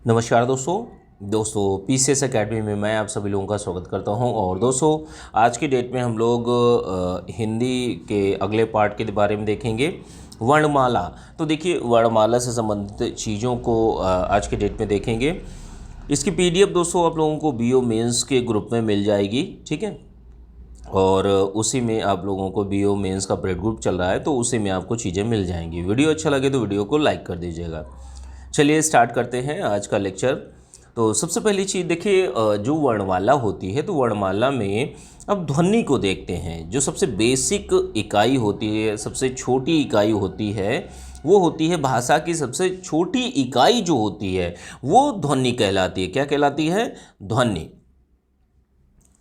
नमस्कार दोस्तों PCS academy में मैं आप सभी लोगों का स्वागत करता हूं। और दोस्तों आज की डेट में हम लोग हिंदी के अगले पार्ट के बारे में देखेंगे, वर्णमाला। तो देखिए, वर्णमाला से संबंधित चीज़ों को आज के डेट में देखेंगे। इसकी पीडीएफ दोस्तों आप लोगों को बीओ मेंस के ग्रुप में मिल जाएगी, ठीक है। और उसी में आप लोगों को बीओ मेंस का प्रेड ग्रुप चल रहा है, तो उसी में आपको चीज़ें मिल जाएंगी। वीडियो अच्छा लगे तो वीडियो को लाइक कर दीजिएगा। चलिए स्टार्ट करते हैं आज का लेक्चर। तो सबसे पहली चीज़ देखिए, जो वर्णमाला होती है, तो वर्णमाला में अब ध्वनि को देखते हैं। जो सबसे बेसिक इकाई होती है, सबसे छोटी इकाई होती है, वो होती है भाषा की सबसे छोटी इकाई जो होती है वो ध्वनि कहलाती है। क्या कहलाती है? ध्वनि,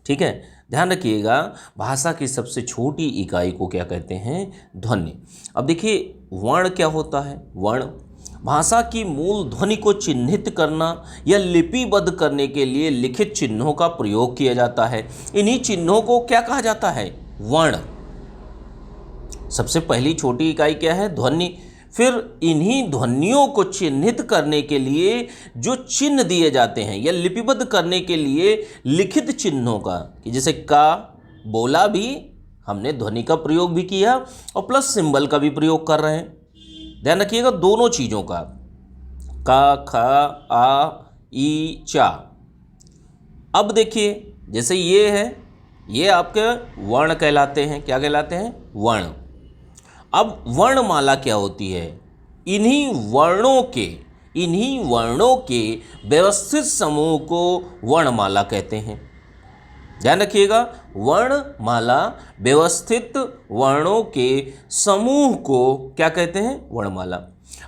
ठीक है। ध्यान रखिएगा, भाषा की सबसे छोटी इकाई को क्या कहते हैं? ध्वनि। अब देखिए, वर्ण क्या होता है? वर्ण भाषा की मूल ध्वनि को चिन्हित करना या लिपिबद्ध करने के लिए लिखित चिन्हों का प्रयोग किया जाता है। इन्हीं चिन्हों को क्या कहा जाता है? वर्ण। सबसे पहली छोटी इकाई क्या है? ध्वनि। फिर इन्हीं ध्वनियों को चिन्हित करने के लिए जो चिन्ह दिए जाते हैं या लिपिबद्ध करने के लिए लिखित चिन्हों का, कि जैसे का बोला भी हमने ध्वनि का प्रयोग भी किया और प्लस सिंबल का भी प्रयोग कर रहे हैं। ध्यान रखिएगा दोनों चीज़ों का, ख, आ, ई, चा। अब देखिए, जैसे ये है, ये आपके वर्ण कहलाते हैं। क्या कहलाते हैं? वर्ण। अब वर्णमाला क्या होती है? इन्हीं वर्णों के व्यवस्थित समूह को वर्णमाला कहते हैं। ध्यान रखिएगा, वर्णमाला व्यवस्थित वर्णों के समूह को क्या कहते हैं? वर्णमाला।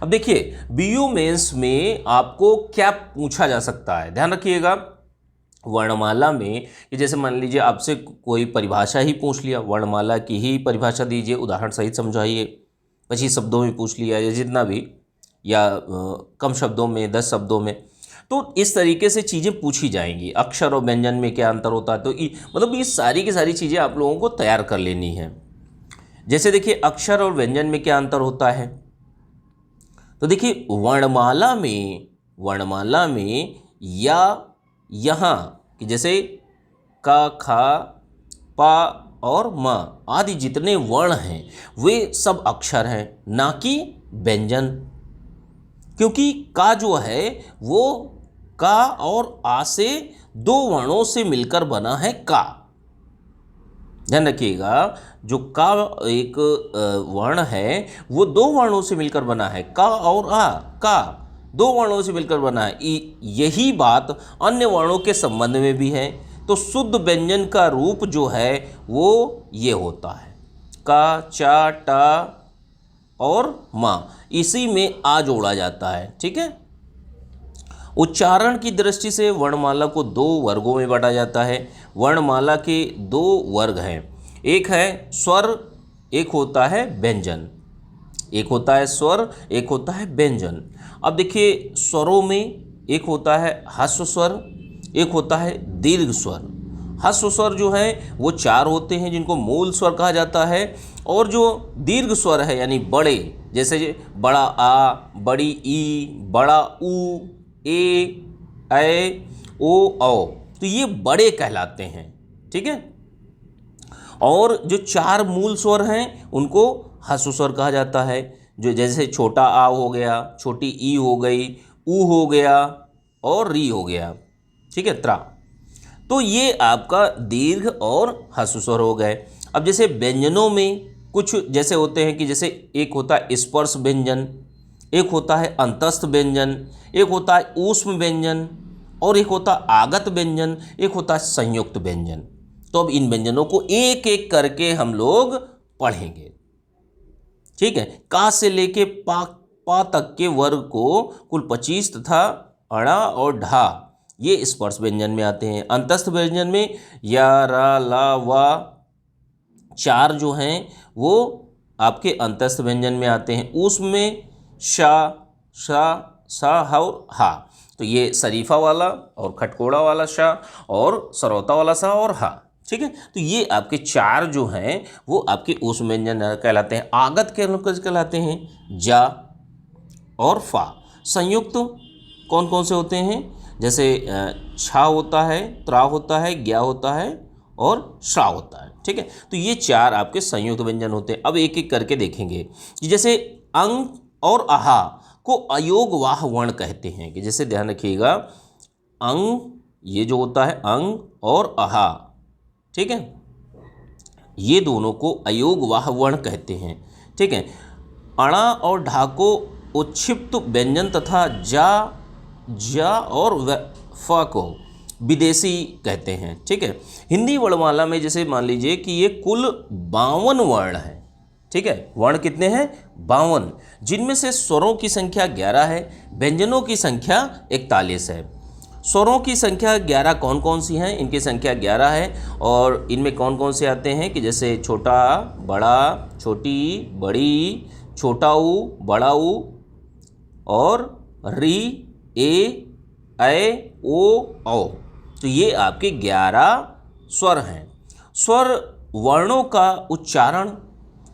अब देखिए, बीओ मेंस में आपको क्या पूछा जा सकता है? ध्यान रखिएगा, वर्णमाला में कि जैसे मान लीजिए आपसे कोई परिभाषा ही पूछ लिया, वर्णमाला की ही परिभाषा दीजिए, उदाहरण सहित समझाइए, 25 शब्दों में पूछ लिया या जितना भी, या कम शब्दों में, 10 शब्दों में, तो इस तरीके से चीज़ें पूछी जाएंगी। अक्षर और व्यंजन में क्या अंतर होता है, तो मतलब ये सारी की सारी चीज़ें आप लोगों को तैयार कर लेनी है। जैसे देखिए, अक्षर और व्यंजन में क्या अंतर होता है, तो देखिए वर्णमाला में या यहाँ कि जैसे का, खा, पा और म आदि जितने वर्ण हैं वे सब अक्षर हैं, ना कि व्यंजन। क्योंकि का जो है वो का और आ से दो वर्णों से मिलकर बना है का। ध्यान रखिएगा, जो का एक वर्ण है वो दो वर्णों से मिलकर बना है, का और आ। का दो वर्णों से मिलकर बना है। यही बात अन्य वर्णों के संबंध में भी है। तो शुद्ध व्यंजन का रूप जो है वो ये होता है, का, चा, टा और माँ, इसी में आ जोड़ा जाता है, ठीक है। उच्चारण की दृष्टि से वर्णमाला को दो वर्गों में बांटा जाता है। वर्णमाला के दो वर्ग हैं, एक है स्वर, एक होता है व्यंजन। एक होता है स्वर, एक होता है व्यंजन। अब देखिए, स्वरों में एक होता है ह्रस्व स्वर, एक होता है दीर्घ स्वर। ह्रस्व स्वर जो है वो 4 होते हैं, जिनको मूल स्वर कहा जाता है। और जो दीर्घ स्वर है यानी बड़े, जैसे बड़ा आ, बड़ी ई, बड़ा ऊ, ए, ओ, औ, तो ये बड़े कहलाते हैं, ठीक है। और जो 4 मूल स्वर हैं उनको ह्रस्व स्वर कहा जाता है। जो जैसे छोटा आ हो गया, छोटी ई हो गई, ऊ हो गया और री हो गया, ठीक है, त्रा। तो ये आपका दीर्घ और ह्रस्व स्वर हो गए। अब जैसे व्यंजनों में कुछ जैसे होते हैं कि जैसे एक होता है स्पर्श व्यंजन, एक होता है अंतस्थ व्यंजन, एक होता है ऊष्म व्यंजन और एक होता है आगत व्यंजन, एक होता है संयुक्त व्यंजन। तो अब इन व्यंजनों को एक एक करके हम लोग पढ़ेंगे, ठीक है। का से लेके पा तक के वर्ग को कुल 25 तथा अड़ा और ढा ये स्पर्श व्यंजन में आते हैं। अंतस्थ व्यंजन में या, रा, ला, वा 4 जो हैं वो आपके अंतस्थ व्यंजन में आते हैं। उसमें शा, शा, सा, हा और हा। तो ये शरीफा वाला और खटकोड़ा वाला शा और सरौता वाला सा और हा, ठीक है। तो ये आपके 4 जो हैं वो आपके ऊष्म व्यंजन कहलाते हैं। आगत के कहलाते हैं जा और फा। संयुक्त कौन कौन से होते हैं? जैसे छा होता है, त्रा होता है, ज्ञा होता है और श्रा होता है। ठीक है, तो ये 4 आपके संयुक्त व्यंजन होते हैं। अब एक एक करके देखेंगे कि जैसे अंग और आहा को अयोगवाह वर्ण कहते हैं। कि जैसे ध्यान रखिएगा, अंग ये जो होता है अंग और आहा, ठीक है, ये दोनों को अयोगवाह वर्ण कहते हैं। ठीक है, अणा और ढा को उच्छिप्त व्यंजन तथा जा और फ को विदेशी कहते हैं। ठीक है, हिंदी वर्णमाला में जैसे मान लीजिए कि ये कुल 52 वर्ण हैं। ठीक है, वर्ण कितने हैं? 52, जिनमें से स्वरों की संख्या 11 है, व्यंजनों की संख्या 41 है। स्वरों की संख्या 11 कौन कौन सी हैं? इनकी संख्या 11 है और इनमें कौन कौन से आते हैं कि जैसे छोटा, बड़ा, छोटी, बड़ी, छोटा ऊ, बड़ा ऊ और री, ए, ओ, औ। तो ये आपके 11 स्वर हैं। स्वर वर्णों का उच्चारण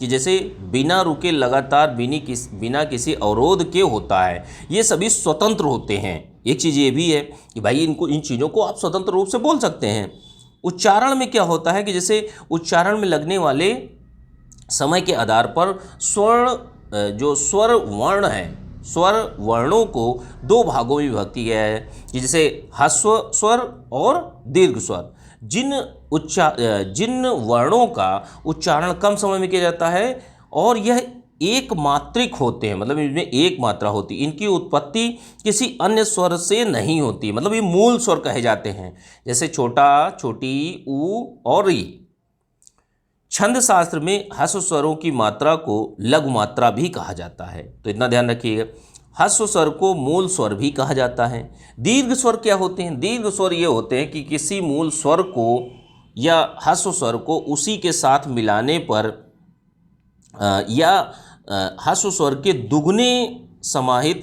कि जैसे बिना रुके लगातार बिना किसी अवरोध के होता है, ये सभी स्वतंत्र होते हैं। एक चीज़ ये भी है कि भाई इन चीज़ों को आप स्वतंत्र रूप से बोल सकते हैं। उच्चारण में क्या होता है कि जैसे उच्चारण में लगने वाले समय के आधार पर जो स्वर वर्ण है, स्वर वर्णों को 2 भागों में विभक्त किया है कि जैसे ह्रस्व स्वर और दीर्घ स्वर। जिन वर्णों का उच्चारण कम समय में किया जाता है और यह एक मात्रिक होते हैं, मतलब इनमें एक मात्रा होती है, इनकी उत्पत्ति किसी अन्य स्वर से नहीं होती, मतलब ये मूल स्वर कहे जाते हैं। जैसे छोटा, छोटी, ऊ और री। छंद शास्त्र में ह्रस्व स्वरों की मात्रा को लघु मात्रा भी कहा जाता है, तो इतना ध्यान रखिएगा। ह्रस्व स्वर को मूल स्वर भी कहा जाता है। दीर्घ स्वर क्या होते हैं? दीर्घ स्वर ये होते हैं कि किसी मूल स्वर को या ह्रस्व स्वर को उसी के साथ मिलाने पर या ह्रस्व स्वर के दुगने समाहित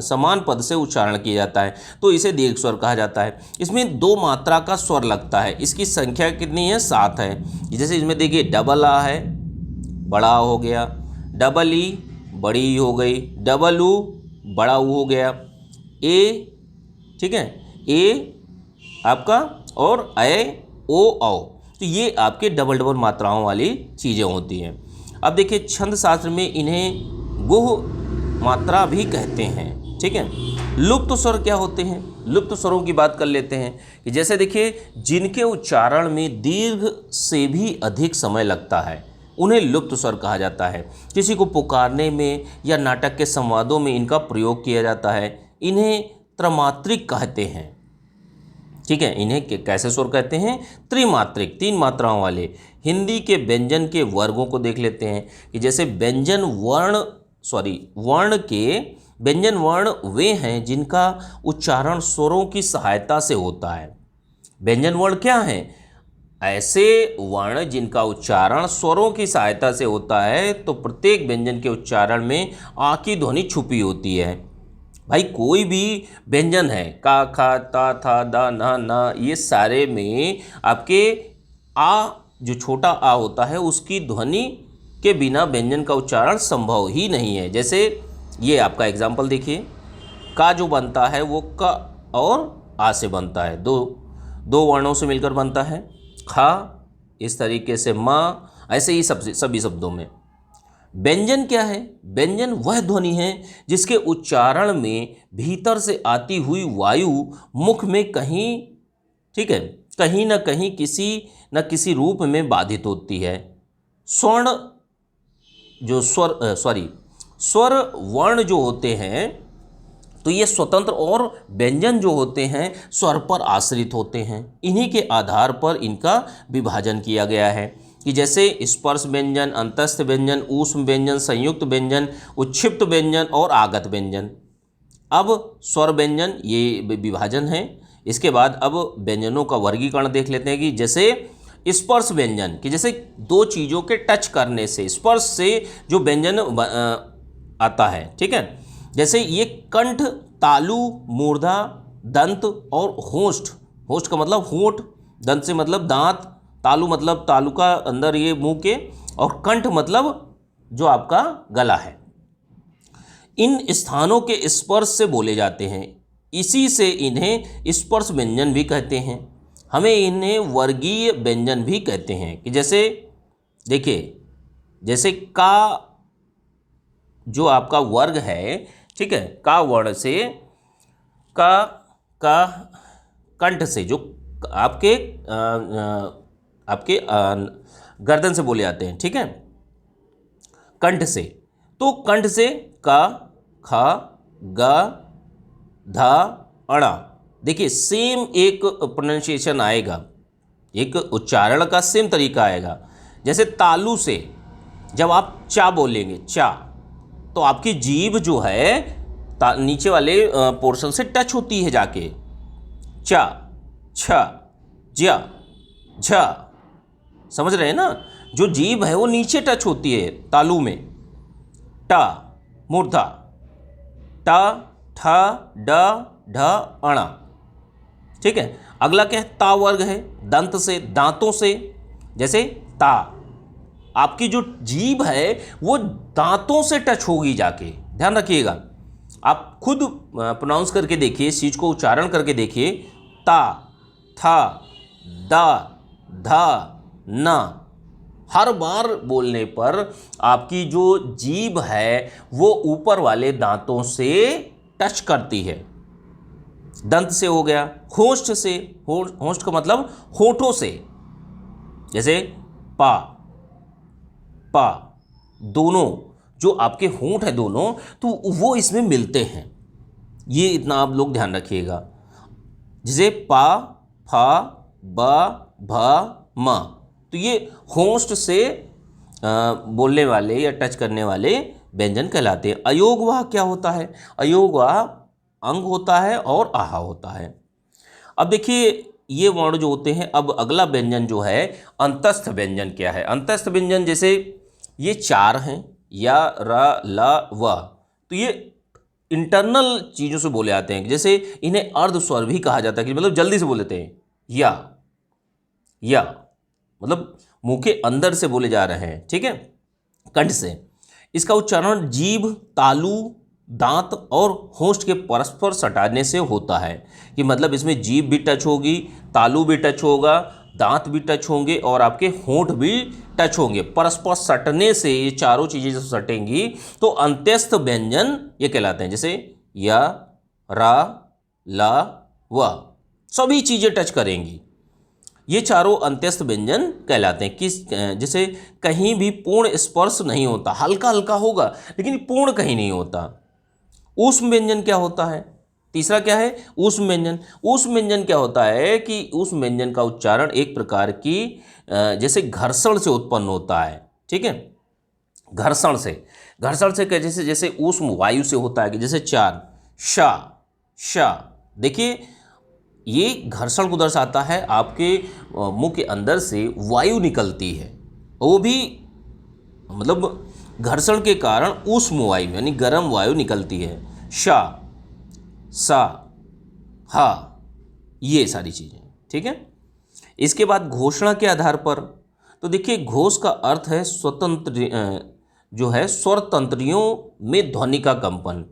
समान पद से उच्चारण किया जाता है, तो इसे दीर्घ स्वर कहा जाता है। इसमें 2 मात्रा का स्वर लगता है। इसकी संख्या कितनी है? 7 है। जैसे इसमें देखिए डबल आ है, बड़ा हो गया, डबल ई बड़ी हो गई, डबल ऊ बड़ा ऊ हो गया, ए, ठीक है, ए आपका और ए, ओ, औ। तो ये आपके डबल मात्राओं वाली चीज़ें होती हैं। अब देखिए छंद शास्त्र में इन्हें गुह मात्रा भी कहते हैं। ठीक है, लुप्त स्वर क्या होते हैं? लुप्त स्वरों की बात कर लेते हैं कि जैसे देखिए जिनके उच्चारण में दीर्घ से भी अधिक समय लगता है, उन्हें लुप्त स्वर कहा जाता है। किसी को पुकारने में या नाटक के संवादों में इनका प्रयोग किया जाता है। इन्हें त्रमात्रिक कहते हैं। ठीक है, इन्हें कैसे स्वर कहते हैं? त्रिमात्रिक, 3 मात्राओं वाले। हिंदी के व्यंजन के वर्गों को देख लेते हैं कि जैसे व्यंजन वर्ण वे हैं जिनका उच्चारण स्वरों की सहायता से होता है। व्यंजन वर्ण क्या हैं? ऐसे वर्ण जिनका उच्चारण स्वरों की सहायता से होता है। तो प्रत्येक व्यंजन के उच्चारण में आ की ध्वनि छुपी होती है। भाई कोई भी व्यंजन है, का, खा, ता, था, दा, ना, ना, ये सारे में आपके आ जो छोटा आ होता है उसकी ध्वनि के बिना व्यंजन का उच्चारण संभव ही नहीं है। जैसे ये आपका एग्जाम्पल देखिए, का जो बनता है वो क और आ से बनता है, दो वर्णों से मिलकर बनता है। खा इस तरीके से, माँ, ऐसे ही सभी शब्दों में। व्यंजन क्या है? व्यंजन वह ध्वनि है जिसके उच्चारण में भीतर से आती हुई वायु मुख में कहीं, ठीक है, कहीं न कहीं किसी न किसी रूप में बाधित होती है। स्वर वर्ण जो होते हैं तो ये स्वतंत्र और व्यंजन जो होते हैं स्वर पर आश्रित होते हैं। इन्हीं के आधार पर इनका विभाजन किया गया है कि जैसे स्पर्श व्यंजन, अंतस्थ व्यंजन, ऊष्म व्यंजन, संयुक्त व्यंजन, उच्छिप्त व्यंजन और आगत व्यंजन। अब स्वर व्यंजन ये विभाजन है। इसके बाद अब व्यंजनों का वर्गीकरण देख लेते हैं कि जैसे स्पर्श व्यंजन कि जैसे 2 चीज़ों के टच करने से, स्पर्श से जो व्यंजन आता है, ठीक है, जैसे ये कंठ, तालु, मूर्धा, दंत और होष्ठ। होष्ठ का मतलब होंठ, दंत से मतलब दांत, तालु मतलब तालु का अंदर ये मुंह के, और कंठ मतलब जो आपका गला है। इन स्थानों के स्पर्श से बोले जाते हैं, इसी से इन्हें स्पर्श व्यंजन भी कहते हैं। हमें इन्हें वर्गीय व्यंजन भी कहते हैं कि जैसे देखिए, जैसे का जो आपका वर्ग है, ठीक है, का वर्ण से का कंठ से जो आपके गर्दन से बोले जाते हैं, ठीक है, कंठ से, तो कंठ से का, खा, गा, धा, अणा। देखिए सेम एक प्रोनाउंसिएशन आएगा, एक उच्चारण का सेम तरीका आएगा। जैसे तालू से जब आप चा बोलेंगे, चा, तो आपकी जीभ जो है नीचे वाले पोर्शन से टच होती है जाके, चा, छ, ज्या, झ, समझ रहे हैं ना, जो जीभ है वो नीचे टच होती है तालू में। टा, मूर्धा, टा, ठा, ड, ढ, अणा, ठीक है। अगला क्या है, ता वर्ग है, दंत से, दांतों से, जैसे ता, आपकी जो जीभ है वो दांतों से टच होगी जाके, ध्यान रखिएगा। आप खुद प्रोनाउंस करके देखिए, इस चीज को उच्चारण करके देखिए, ता, था, दा, धा, ना। हर बार बोलने पर आपकी जो जीभ है वो ऊपर वाले दांतों से टच करती है। दंत से हो गया, होंठ से, होंठ का मतलब होठों से, जैसे पा, पा, दोनों जो आपके होंठ है दोनों, तो वो इसमें मिलते हैं, ये इतना आप लोग ध्यान रखिएगा। जैसे पा, फा, बा, भा, मा, तो ये होंठ से बोलने वाले या टच करने वाले व्यंजन कहलाते हैं। अयोगवाह क्या होता है, अयोगवाह अंग होता है और आहा होता है। अब देखिए ये वर्ण जो होते हैं, अब अगला व्यंजन जो है अंतस्थ व्यंजन क्या है। अंतस्थ व्यंजन जैसे ये चार हैं, या, रा, ला, वा, तो ये इंटरनल चीज़ों से बोले जाते हैं। जैसे इन्हें अर्ध स्वर भी कहा जाता है, कि मतलब जल्दी से बोल लेते हैं, या मतलब मुंह के अंदर से बोले जा रहे हैं, ठीक है, कंठ से। इसका उच्चारण जीभ, तालू, दांत और होंठ के परस्पर सटाने से होता है, कि मतलब इसमें जीभ भी टच होगी, तालू भी टच होगा, दांत भी टच होंगे और आपके होंठ भी टच होंगे। परस्पर सटने से ये चारों चीज़ें जब सटेंगी तो अंत्यस्थ व्यंजन ये कहलाते हैं। जैसे या, रा, ला, वा, सभी चीज़ें टच करेंगी, ये चारों अंत्यस्थ व्यंजन कहलाते हैं। किस, जैसे कहीं भी पूर्ण स्पर्श नहीं होता, हल्का हल्का होगा लेकिन पूर्ण कहीं नहीं होता। ऊष्म व्यंजन क्या होता है, तीसरा क्या है, ऊष्म व्यंजन। ऊष्म व्यंजन क्या होता है कि ऊष्म व्यंजन का उच्चारण एक प्रकार की जैसे घर्षण से उत्पन्न होता है, ठीक है, घर्षण से जैसे ऊष्म वायु से होता है, कि जैसे चार, शा, शा, देखिए ये घर्षण को दर्शाता है। आपके मुंह के अंदर से वायु निकलती है, वो भी मतलब घर्षण के कारण ऊष्म वायु यानी गर्म वायु निकलती है। शा, सा, हा, ये सारी चीज़ें, ठीक है। इसके बाद घोषणा के आधार पर, तो देखिए घोष का अर्थ है स्वतंत्र जो है स्वर तंत्रियों में ध्वनि का कंपन,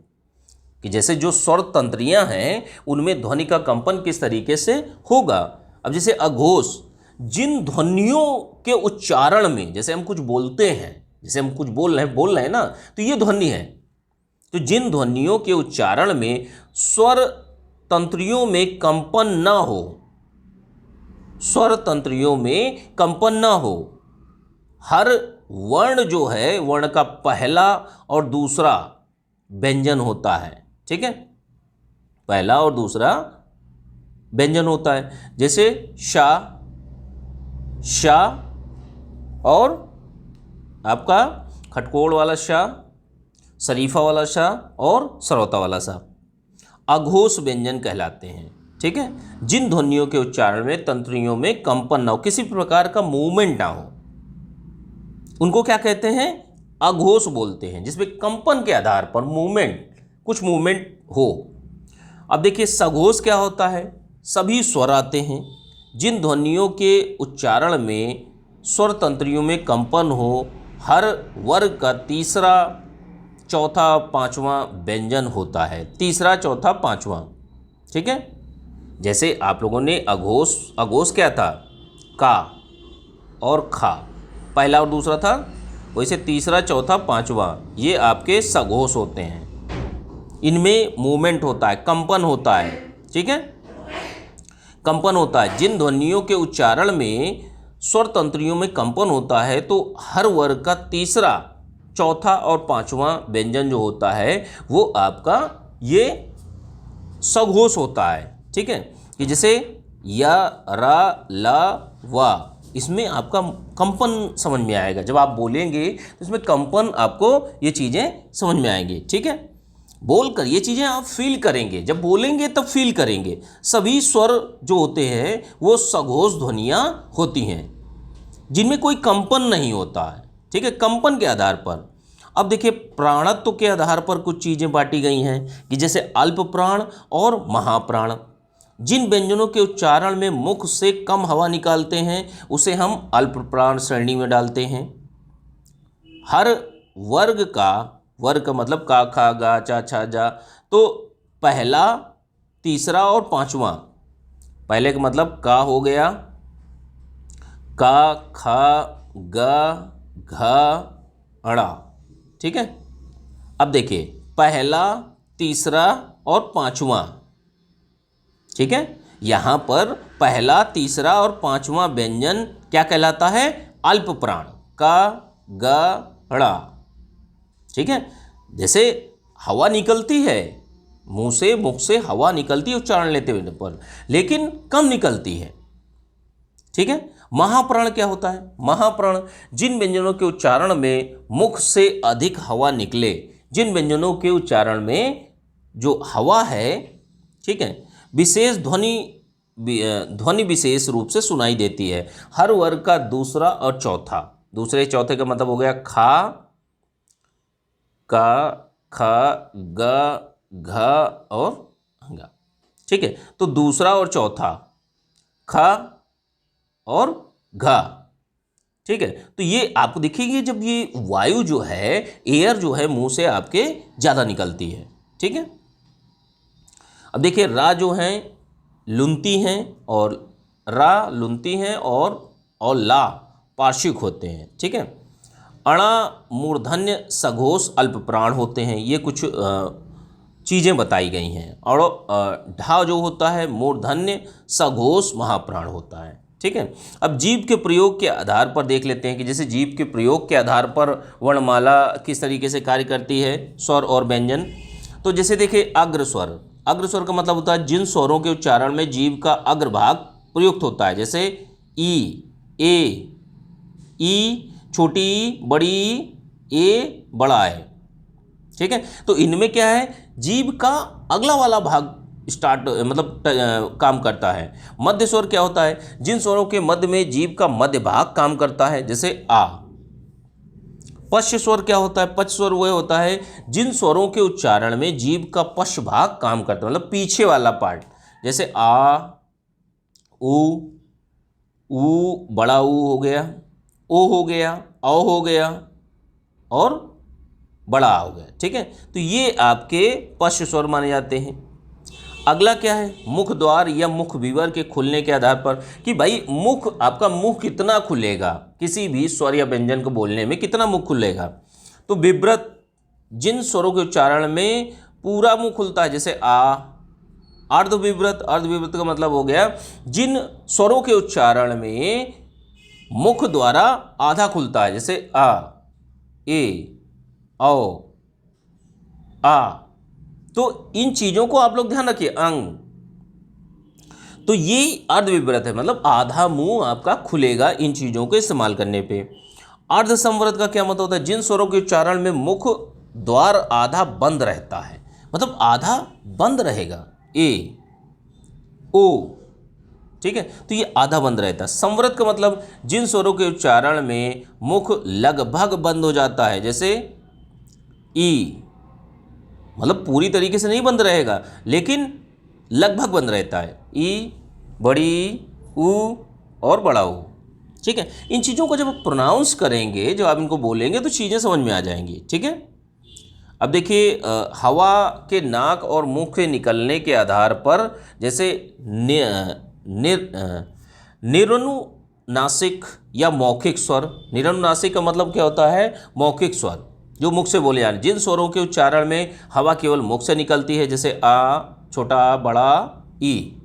कि जैसे जो स्वर तंत्रियां हैं उनमें ध्वनि का कंपन किस तरीके से होगा। अब जैसे अघोष, जिन ध्वनियों के उच्चारण में, जैसे हम कुछ बोलते हैं, जैसे हम कुछ बोल रहे हैं ना, तो ये ध्वनि है। तो जिन ध्वनियों के उच्चारण में स्वर तंत्रियों में कंपन ना हो, स्वर तंत्रियों में कंपन ना हो, हर वर्ण जो है वर्ण का पहला और दूसरा व्यंजन होता है, ठीक है, पहला और दूसरा व्यंजन होता है। जैसे शा, शा और आपका खटकोड़ वाला शा, शरीफा वाला शा और सरौता वाला शा अघोष व्यंजन कहलाते हैं, ठीक है। जिन ध्वनियों के उच्चारण में तंत्रियों में कंपन ना हो, किसी प्रकार का मूवमेंट ना हो, उनको क्या कहते हैं, अघोष बोलते हैं। जिसमें कंपन के आधार पर कुछ मूवमेंट हो। अब देखिए सघोष क्या होता है, सभी स्वर आते हैं जिन ध्वनियों के उच्चारण में स्वर तंत्रियों में कंपन हो, हर वर्ग का तीसरा चौथा पांचवा व्यंजन होता है, तीसरा चौथा पांचवा। ठीक है, जैसे आप लोगों ने अघोष, अघोष क्या था, का और खा, पहला और दूसरा था, वैसे तीसरा चौथा पांचवा ये आपके सघोष होते हैं। इनमें मूवमेंट होता है, कंपन होता है। ठीक है, कंपन होता है। जिन ध्वनियों के उच्चारण में स्वर तंत्रियों में कंपन होता है, तो हर वर्ग का तीसरा, चौथा और पांचवा व्यंजन जो होता है वो आपका ये सघोष होता है। ठीक है, कि जैसे या, रा, ला, वा, इसमें आपका कंपन समझ में आएगा। जब आप बोलेंगे तो इसमें कंपन आपको ये चीज़ें समझ में आएंगी। ठीक है, बोलकर ये चीज़ें आप फील करेंगे, जब बोलेंगे तब फील करेंगे। सभी स्वर जो होते हैं वो सघोष ध्वनियाँ होती हैं जिनमें कोई कंपन नहीं होता है। ठीक है, कंपन के आधार पर। अब देखिए, प्राणत्व के आधार पर कुछ चीज़ें बांटी गई हैं कि जैसे अल्प प्राण और महाप्राण। जिन व्यंजनों के उच्चारण में मुख से कम हवा निकालते हैं उसे हम अल्प प्राण श्रेणी में डालते हैं। हर वर्ग का मतलब का, खा, गा, चा, छा, जा, तो पहला, तीसरा और पांचवा। पहले का मतलब का हो गया, का, खा, गा, घा, अड़ा। ठीक है, अब देखिए, पहला, तीसरा और पांचवा। ठीक है, यहाँ पर पहला, तीसरा और पांचवा व्यंजन क्या कहलाता है, अल्प प्राण, का, गा, ड़ा। ठीक है, जैसे हवा निकलती है मुंह से, मुख से हवा निकलती है उच्चारण लेते हुए पर, लेकिन कम निकलती है। ठीक है, महाप्राण क्या होता है, महाप्राण जिन व्यंजनों के उच्चारण में मुख से अधिक हवा निकले, जिन व्यंजनों के उच्चारण में जो हवा है, ठीक है, विशेष ध्वनि विशेष रूप से सुनाई देती है। हर वर्ग का दूसरा और चौथा, दूसरे चौथे का मतलब हो गया खा, का, खा, गा, घा और गा। ठीक है, तो दूसरा और चौथा खा और घा। ठीक है, तो ये आपको दिखेगी जब ये वायु जो है, एयर जो है मुंह से आपके ज़्यादा निकलती है। ठीक है, अब देखिए, रा जो हैं लुनती हैं और रा लुनती हैं और ला पार्श्विक होते हैं। ठीक है, अणा मूर्धन्य सघोष अल्प प्राण होते हैं। ये कुछ चीज़ें बताई गई हैं। और ढा जो होता है मूर्धन्य सघोष महाप्राण होता है। ठीक है, अब जीभ के प्रयोग के आधार पर देख लेते हैं कि जैसे जीभ के प्रयोग के आधार पर वर्णमाला किस तरीके से कार्य करती है, स्वर और व्यंजन। तो जैसे देखिए, अग्रस्वर, अग्रस्वर का मतलब होता है जिन स्वरों के उच्चारण में जीभ का अग्रभाग प्रयुक्त होता है, जैसे ई, ए, ई, छोटी ई, बड़ी ई, ए, बड़ा ए। ठीक है, तो इनमें क्या है, जीभ का अगला वाला भाग स्टार्ट मतलब काम करता है। मध्य स्वर क्या होता है, जिन स्वरों के मध्य में जीभ का मध्य भाग काम करता है, जैसे आ। पश्च स्वर क्या होता है, पश्च स्वर वह होता है जिन स्वरों के उच्चारण में जीभ का पश्च भाग काम करता है, मतलब पीछे वाला पार्ट, जैसे आ, ऊ, बड़ा ऊ हो गया, ओ हो गया, औ हो गया और बड़ा आ हो गया। ठीक है, तो ये आपके पश्च स्वर माने जाते हैं। अगला क्या है, मुख द्वार या मुख विवर के खुलने के आधार पर कि भाई मुख, आपका मुख कितना खुलेगा, किसी भी स्वर या व्यंजन को बोलने में कितना मुख खुलेगा। तो विव्रत जिन स्वरों के उच्चारण में पूरा मुख खुलता है, जैसे आ। अर्धविव्रत, अर्धविव्रत का मतलब हो गया जिन स्वरों के उच्चारण में मुख द्वारा आधा खुलता है, जैसे आ, ए, औ, आ। तो इन चीज़ों को आप लोग ध्यान रखिए, अंग। तो ये अर्धविव्रत है, मतलब आधा मुंह आपका खुलेगा इन चीज़ों को इस्तेमाल करने पे। अर्धसंवृत का क्या मतलब होता है, जिन स्वरों के उच्चारण में मुख द्वार आधा बंद रहता है, मतलब आधा बंद रहेगा, ए, ओ। ठीक है, तो ये आधा बंद रहता है। संवृत का मतलब जिन स्वरों के उच्चारण में मुख लगभग बंद हो जाता है, जैसे ई, मतलब पूरी तरीके से नहीं बंद रहेगा लेकिन लगभग बंद रहता है, ई, बड़ी ऊ और बड़ा ऊ। ठीक है, इन चीज़ों को जब आप प्रोनाउंस करेंगे, जब आप इनको बोलेंगे तो चीज़ें समझ में आ जाएंगी। ठीक है, अब देखिए हवा के नाक और मुख से निकलने के आधार पर जैसे निरनुनासिक या मौखिक स्वर। निरनुनासिक का मतलब क्या होता है? मौखिक स्वर जो मुख से बोले जाने, जिन स्वरों के उच्चारण में हवा केवल मुख से निकलती है, जैसे आ, छोटा आ, बड़ा ई,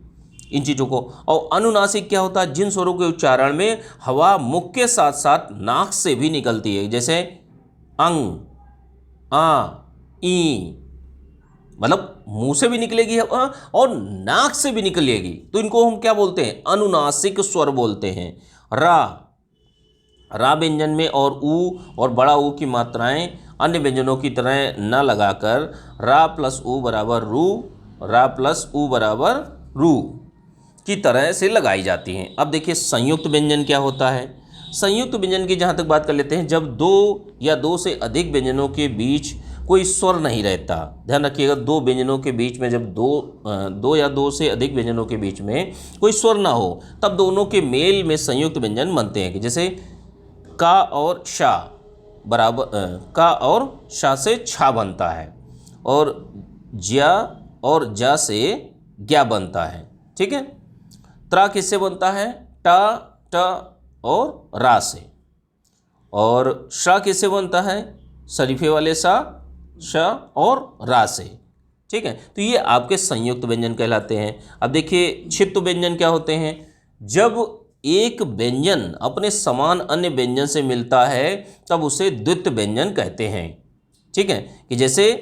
इन चीज़ों को। और अनुनासिक क्या होता है? जिन स्वरों के उच्चारण में हवा मुख के साथ साथ नाक से भी निकलती है, जैसे अंग, आ, ई, मतलब मुंह से भी निकलेगी हवा और नाक से भी निकलेगी, तो इनको हम क्या बोलते हैं? अनुनासिक स्वर बोलते हैं। रा व्यंजन में और ऊ और बड़ा ऊ की मात्राएं अन्य व्यंजनों की तरह न लगाकर रा प्लस ऊ बराबर रू, रा प्लस ऊ बराबर रू की तरह से लगाई जाती हैं। अब देखिए संयुक्त व्यंजन क्या होता है? संयुक्त व्यंजन की जहाँ तक बात कर लेते हैं, जब दो या दो से अधिक व्यंजनों के बीच कोई स्वर नहीं रहता। ध्यान रखिएगा, दो व्यंजनों के बीच में जब दो या दो से अधिक व्यंजनों के बीच में कोई स्वर ना हो, तब दोनों के मेल में संयुक्त व्यंजन बनते हैं। कि जैसे का और शा बराबर, का और शा से छा बनता है, और ज्या और जा से ज्ञा बनता है। ठीक है। त्रा किससे बनता है? टा, ट और रा से। और शा किससे बनता है? शरीफे वाले सा, श और रा से। ठीक है। तो ये आपके संयुक्त व्यंजन कहलाते हैं। अब देखिए छित्त व्यंजन क्या होते हैं? जब एक व्यंजन अपने समान अन्य व्यंजन से मिलता है तब उसे द्वित्व व्यंजन कहते हैं। ठीक है। कि जैसे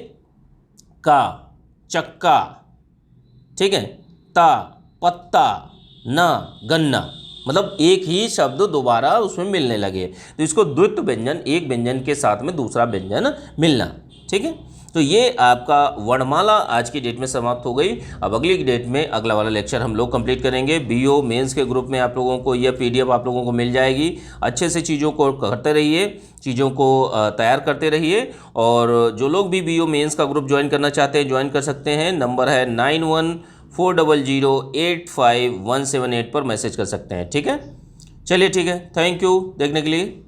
का, चक्का, ठीक है, ता, पत्ता, ना, गन्ना, मतलब एक ही शब्द दोबारा उसमें मिलने लगे, तो इसको द्वित्व व्यंजन, एक व्यंजन के साथ में दूसरा व्यंजन मिलना। ठीक है। तो ये आपका वर्णमाला आज की डेट में समाप्त हो गई। अब अगली डेट में अगला वाला लेक्चर हम लोग कंप्लीट करेंगे। बीओ मेंस के ग्रुप में आप लोगों को यह पीडीएफ आप लोगों को मिल जाएगी। अच्छे से चीज़ों को करते रहिए, चीज़ों को तैयार करते रहिए। और जो लोग भी बीओ मेंस का ग्रुप ज्वाइन करना चाहते हैं ज्वाइन कर सकते हैं। नंबर है 9140085178 पर मैसेज कर सकते हैं। ठीक है। चलिए ठीक है, थैंक यू देखने के लिए।